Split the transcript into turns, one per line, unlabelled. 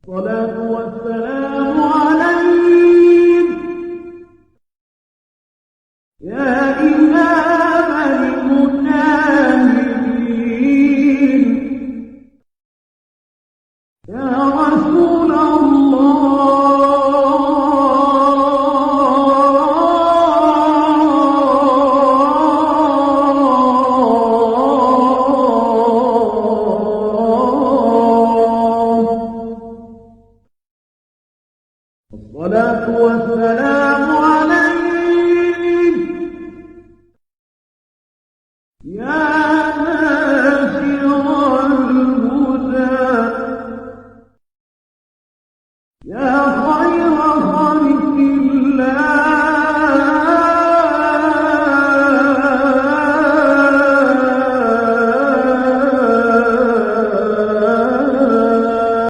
الصلاة والسلام عليك يا إمام المجاهدين يا رسول الله الصلاة والسلام